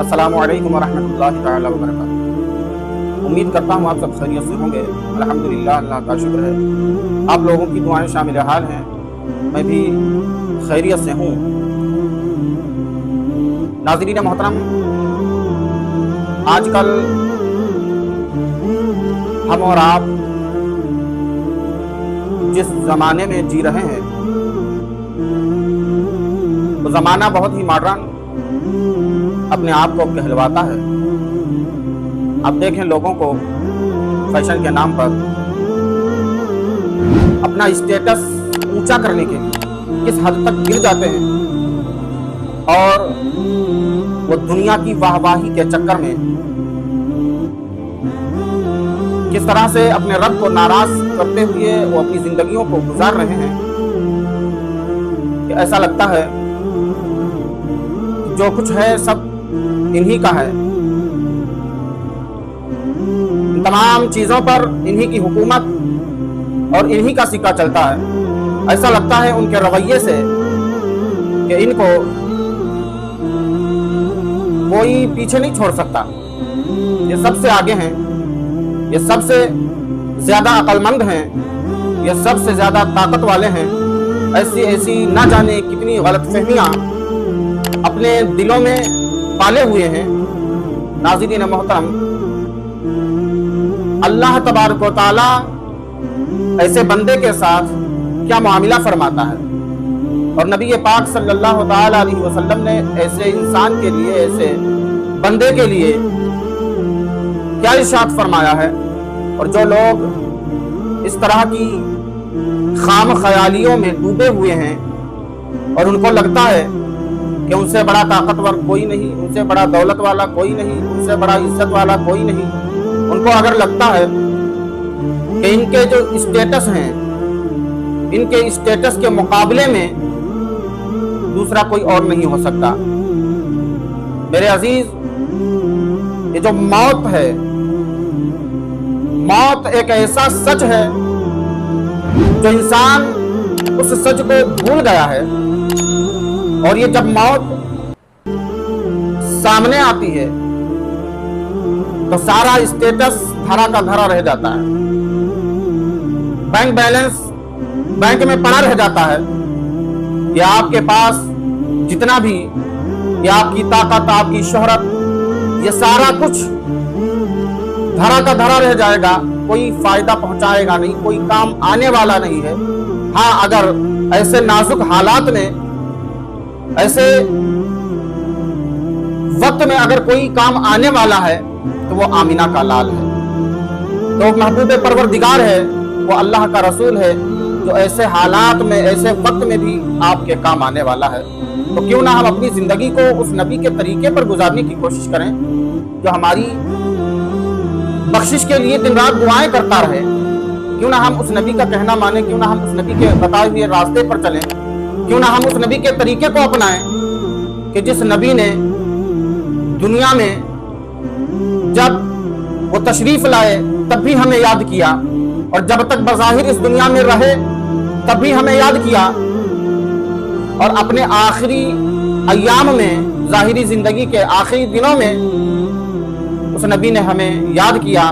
अस्सलामु अलैकुम वरहमतुल्लाहि ताला वबरकातुहू। उम्मीद करता हूँ आप सब खैरियत से होंगे। अल्हम्दुलिल्लाह, अल्लाह का शुक्र है, आप लोगों की दुआएं शामिल हाल हैं। मैं भी खैरियत से हूँ। नाज़रीन मोहतरम, आजकल हम और आप जिस ज़माने में जी रहे हैं वो ज़माना बहुत ही मॉडर्न अपने आप को कहलवाता है। अब देखें, लोगों को फैशन के नाम पर अपना स्टेटस ऊंचा करने के लिए किस हद तक गिर जाते हैं और वो दुनिया की वाहवाही के चक्कर में किस तरह से अपने रब को नाराज करते हुए वो अपनी जिंदगियों को गुजार रहे हैं कि ऐसा लगता है जो कुछ है सब इन्हीं का है। इन तमाम चीजों पर इन्हीं की हुकूमत और इन्हीं का सिक्का चलता है। ऐसा लगता है उनके रवैये से कि इनको कोई पीछे नहीं छोड़ सकता। ये सबसे आगे हैं, ये सबसे ज्यादा अक्लमंद हैं, ये सबसे ज्यादा ताकत वाले हैं। ऐसी ऐसी ना जाने कितनी गलतफहमियां अपने दिलों में पाले हुए हैं। नाज़रीन मोहतरम, अल्लाह तबारक व तआला ऐसे बंदे के साथ क्या मामला फरमाता है और नबी पाक सल्लल्लाहु तआला अलैहि वसल्लम ने ऐसे इंसान के लिए, ऐसे बंदे के लिए क्या इरशाद फरमाया है। और जो लोग इस तरह की खाम ख्यालियों में डूबे हुए हैं और उनको लगता है कि उनसे बड़ा ताकतवर कोई नहीं, उनसे बड़ा दौलत वाला कोई नहीं, उनसे बड़ा इज्जत वाला कोई नहीं, उनको अगर लगता है कि इनके जो स्टेटस हैं, इनके स्टेटस के मुकाबले में दूसरा कोई और नहीं हो सकता। मेरे अजीज, ये जो मौत है, मौत एक ऐसा सच है जो इंसान उस सच को भूल गया है। और ये जब मौत सामने आती है तो सारा स्टेटस धरा का धरा रह जाता है। बैंक बैलेंस बैंक में पड़ा रह जाता है। ये आपके पास जितना भी, ये आपकी ताकत, आपकी शोहरत, ये सारा कुछ धरा का धरा रह जाएगा। कोई फायदा पहुंचाएगा नहीं, कोई काम आने वाला नहीं है। हाँ, अगर ऐसे नाजुक हालात में, ऐसे वक्त में अगर कोई काम आने वाला है तो वो आमिना का लाल है, तो महबूब परवरदिगार है, वो अल्लाह का रसूल है, जो ऐसे हालात में, ऐसे वक्त में भी आपके काम आने वाला है। तो क्यों ना हम अपनी जिंदगी को उस नबी के तरीके पर गुजारने की कोशिश करें जो हमारी बख्शिश के लिए दिन रात दुआएं करता रहे। क्यों ना हम उस नबी का कहना माने, क्यों ना हम उस नबी के बताए हुए रास्ते पर चलें, क्यों ना हम उस नबी के तरीके को अपनाएं कि जिस नबी ने दुनिया में जब वो तशरीफ लाए तब भी हमें याद किया, और जब तक बज़ाहिर इस दुनिया में रहे तब भी हमें याद किया, और अपने आखिरी अय्याम में, ज़ाहिरी जिंदगी के आखिरी दिनों में उस नबी ने हमें याद किया।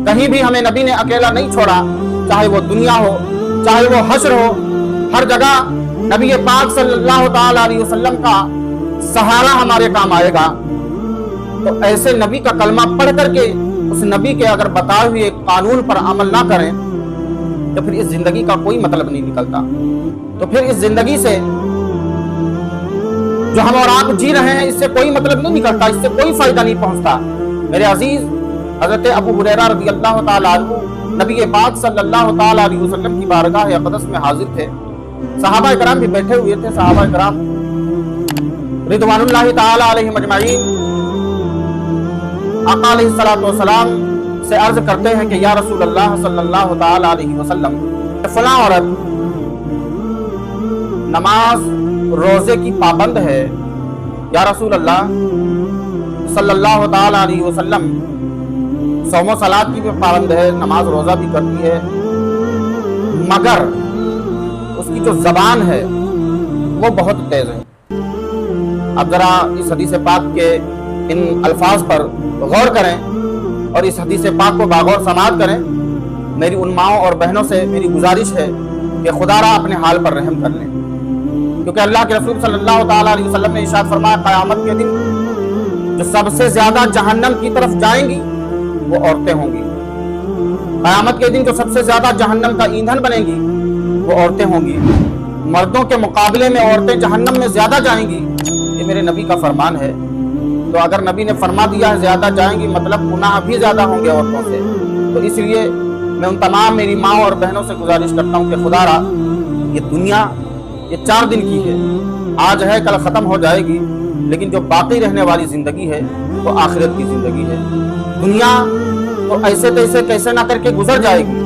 कहीं भी हमें नबी ने अकेला नहीं छोड़ा, चाहे वो दुनिया हो, चाहे वो हश्र हो, हर जगह नबी पाक सल्लल्लाहु तआला अलैहि वसल्लम का सहारा हमारे काम आएगा। तो ऐसे नबी का कलमा पढ़ करके उस नबी के अगर बताए हुए कानून पर अमल ना करें तो फिर इस जिंदगी का कोई मतलब नहीं निकलता। तो फिर इस जिंदगी से जो हम और आप जी रहे हैं, इससे कोई मतलब नहीं निकलता, इससे कोई फायदा नहीं पहुंचता। मेरे अजीज, हजरत अबू हुरैरा रज़ियल्लाहु ताला अन्हु नबी पाक सल्लल्लाहु ताला अलैहि वसल्लम की बारगाह अक़दस में हाजिर थे। सहाबा इकराम भी बैठे हुए थे। सहाबा इकराम रिदवानुल्लाहि ताला अलैहिम अजमाइन आका अलैहिस्सलातु वस्सलाम से अर्ज करते हैं कि या रसूल अल्लाह सल्लल्लाहु ताला अलैहि वसल्लम, फलां औरत नमाज रोजे की पाबंद है। या रसूल अल्लाह सल्लल्लाहु ताला अलैहि वसल्लम सौम सलात की भी पाबंद है, नमाज रोजा भी करती है, मगर उसकी जो जबान है वो बहुत तेज है। अब जरा इस हदीस पाक के इन अल्फाज पर गौर करें और इस हदीस पाक को बागौर समाअत करें। मेरी उन माओं और बहनों से मेरी गुजारिश है कि खुदारा अपने हाल पर रहम कर लें, क्योंकि अल्लाह के रसूल सल्लल्लाहु ताला अलैहि वसल्लम ने इरशाद फरमाया, क़यामत के दिन जो सबसे ज्यादा जहन्नम की तरफ जाएंगी वो औरतें होंगी। क़यामत के दिन जो सबसे ज्यादा जहन्नम का ईंधन बनेंगी वो औरतें होंगी। मर्दों के मुकाबले में औरतें जहन्नम में ज्यादा जाएंगी, ये मेरे नबी का फरमान है। तो अगर नबी ने फरमा दिया है ज्यादा जाएंगी, मतलब गुनाह भी ज्यादा होंगे औरतों से। तो इसलिए मैं उन तमाम मेरी माँ और बहनों से गुजारिश करता हूँ कि खुदारा ये दुनिया ये 4 दिन की है, आज है कल ख़त्म हो जाएगी, लेकिन जो बाकी रहने वाली ज़िंदगी है वो आखिरत की ज़िंदगी है। दुनिया तो ऐसे तैसे कैसे ना करके गुजर जाएगी,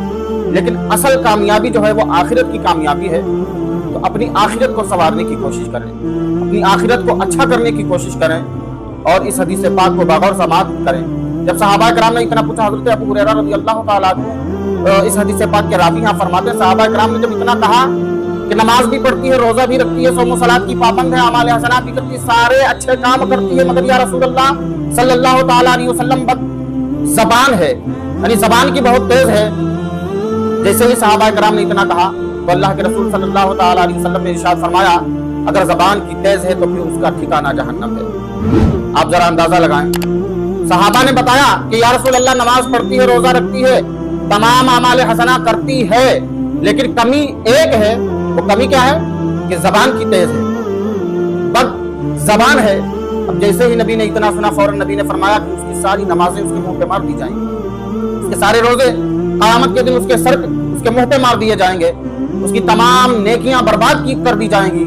लेकिन असल कामयाबी जो है वो आखिरत की कामयाबी है। तो अपनी आखिरत को संवारने की कोशिश करें, अपनी आखिरत को अच्छा करने की कोशिश करें और इस हदीस पाक को बागौर समाअत करें। जब सहाबा कराम ने इतना पूछा, हज़रत अबू हुरैरा रज़ी अल्लाह ताला अन्हु इस हदीस पाक के रावी यहाँ फरमाते हैं, सहाबा कराम ने जब इतना कहा कि नमाज भी पढ़ती है, रोजा भी रखती है, सौम सलात की पाबंद है, अमाल हसनात भी करती है, सारे अच्छे काम करती है, मगर या रसूलल्लाह सल्लल्लाहु ताला अलैहि वसल्लम बद ज़बान है, यानी ज़बान की बहुत तेज है। जैसे ही सहाबा कराम ने इतना कहा तो अल्लाह के रसूल सल्लल्लाहु ताला अलैहि वसल्लम ने इरशाद फरमाया, अगर ज़बान की तेज है तो फिर उसका ठिकाना जहन्नम है। आप जरा अंदाजा लगाएं। सहाबा ने बताया कि या रसूल अल्लाह नमाज पढ़ती है, रोजा रखती है, तमाम अमाल हसना करती है, लेकिन कमी एक है। वो कमी क्या है कि जबान की तेज है, बद जबान है। अब जैसे ही नबी ने इतना सुना, फौरन नबी ने फरमाया कि उसकी सारी नमाजें उसके मुंह पे मार दी जाएंगी, उसके सारे रोजे क़यामत के दिन उसके मुंह पे मार दिए जाएंगे, उसकी तमाम नेकियां बर्बाद कर दी जाएंगी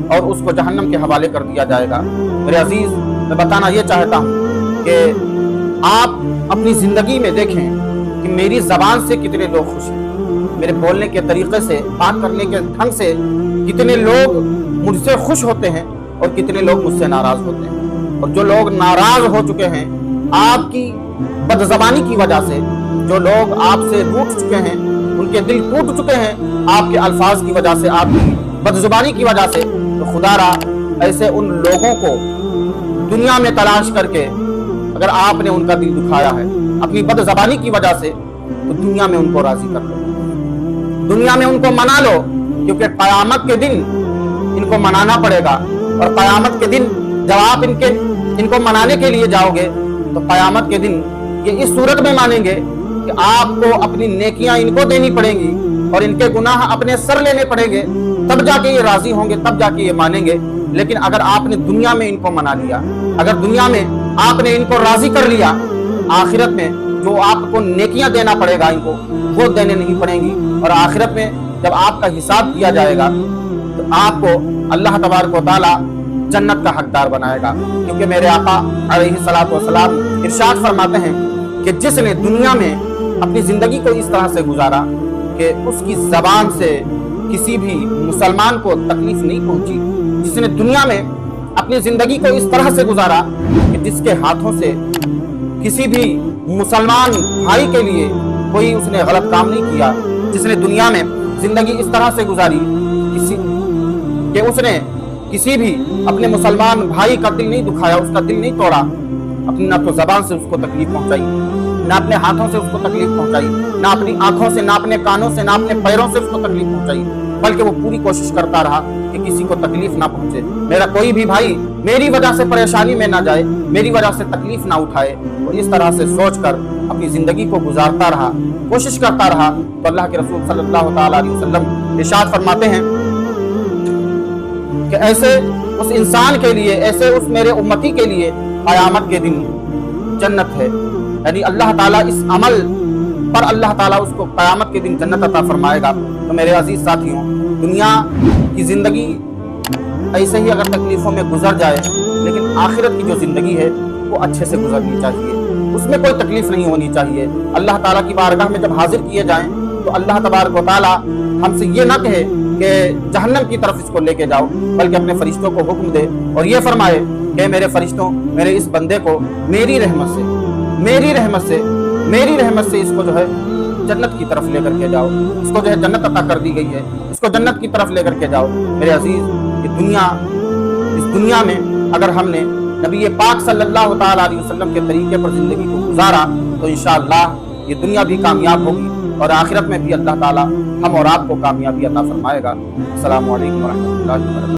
और उसको जहन्नम के हवाले कर दिया जाएगा। मेरे अजीज, मैं बताना ये चाहता हूँ कि आप अपनी जिंदगी में देखें कि मेरी जबान से कितने लोग खुश हैं, मेरे बोलने के तरीके से, बात करने के ढंग से कितने लोग मुझसे खुश होते हैं और कितने लोग मुझसे नाराज होते हैं। और जो लोग नाराज हो चुके हैं आपकी बदज़बानी की वजह से, जो लोग आपसे रूठ चुके हैं, उनके दिल टूट चुके हैं आपके अल्फाज की वजह से, आपकी बदज़ुबानी की वजह से, तो खुदारा ऐसे उन लोगों को दुनिया में तलाश करके, अगर आपने उनका दिल दुखाया है अपनी बदज़बानी की वजह से, तो दुनिया में उनको राजी कर लो, दुनिया में उनको मना लो, क्योंकि क़यामत के दिन इनको मनाना पड़ेगा। और क़यामत के दिन जब आप इनको मनाने के लिए जाओगे तो क़यामत के दिन ये इस सूरत में मानेंगे कि आपको अपनी नेकियां इनको देनी पड़ेंगी और इनके गुनाह अपने सर लेने पड़ेंगे, तब जाके ये राजी होंगे, तब जाके ये मानेंगे। लेकिन अगर आपने दुनिया में इनको मना लिया, अगर दुनिया में आपने इनको राजी कर लिया, आखिरत में जो आपको नेकियां देना पड़ेगा इनको, वो देने नहीं पड़ेंगी। और आखिरत में जब आपका हिसाब किया जाएगा तो आपको अल्लाह तबारक व तआला जन्नत का हकदार बनाएगा, क्योंकि मेरे आका अलैहिस्सलातु वस्सलाम इरशाद फरमाते हैं कि जिसने दुनिया में अपनी जिंदगी को इस तरह से गुजारा कि उसकी जबान से किसी भी मुसलमान को तकलीफ नहीं पहुंची, जिसने दुनिया में अपनी जिंदगी को इस तरह से गुजारा कि जिसके हाथों से किसी भी मुसलमान भाई के लिए कोई उसने गलत काम नहीं किया, जिसने दुनिया में जिंदगी इस तरह से गुजारी कि उसने किसी भी अपने मुसलमान भाई का दिल नहीं दुखाया, उसका दिल नहीं तोड़ा, अपनी ना तो जबान से उसको तकलीफ पहुंचाई, ना अपने हाथों से उसको तकलीफ पहुंचाई, ना अपनी आंखों से, ना अपने कानों से, ना अपने पैरों से उसको तकलीफ पहुंचाई, बल्कि वो पूरी कोशिश करता रहा कि किसी को तकलीफ ना पहुंचे, मेरा कोई भी भाई मेरी वजह से परेशानी में ना जाए, मेरी वजह से तकलीफ ना उठाए। और इस तरह से सोचकर अपनी जिंदगी को गुजारता रहा, कोशिश करता रहा, तो अल्लाह के रसूल सल्लल्लाहु ताला अलैहि वसल्लम इरशाद फरमाते हैं कि ऐसे उस इंसान के लिए, ऐसे उस मेरे उम्मती के लिए क़यामत के दिन जन्नत है, यानी अल्लाह ताला इस अमल पर अल्लाह ताला उसको क़यामत के दिन जन्नत अता फरमाएगा। तो मेरे अजीज साथियों, दुनिया की जिंदगी ऐसे ही अगर तकलीफों में गुजर जाए, लेकिन आखिरत की जो जिंदगी है वो अच्छे से गुजरनी चाहिए, उसमें कोई तकलीफ नहीं होनी चाहिए। अल्लाह ताला की बारगाह में जब हाजिर किए जाएं तो अल्लाह तबारक व तआला हमसे ये ना कहे कि जहन्नम की तरफ इसको लेके जाओ, बल्कि अपने फरिश्तों को हुक्म दे और ये फरमाए कि मेरे फरिश्तों, मेरे इस बंदे को मेरी रहमत से इसको जो है जन्नत की तरफ लेकर के जाओ, इसको जो है जन्नत अता कर दी गई है, इसको जन्नत की तरफ लेकर के जाओ। मेरे अजीज, इस दुनिया में अगर हमने نبی پاک صلی اللہ تعالی علیہ وسلم کے طریقے پر زندگی کو گزارا تو انشاءاللہ یہ دنیا بھی کامیاب ہوگی اور آخرت میں بھی اللہ تعالی ہم اور آپ کو کامیابی عطا فرمائے گا۔ السلام علیکم ورحمۃ اللہ وبرکاتہ۔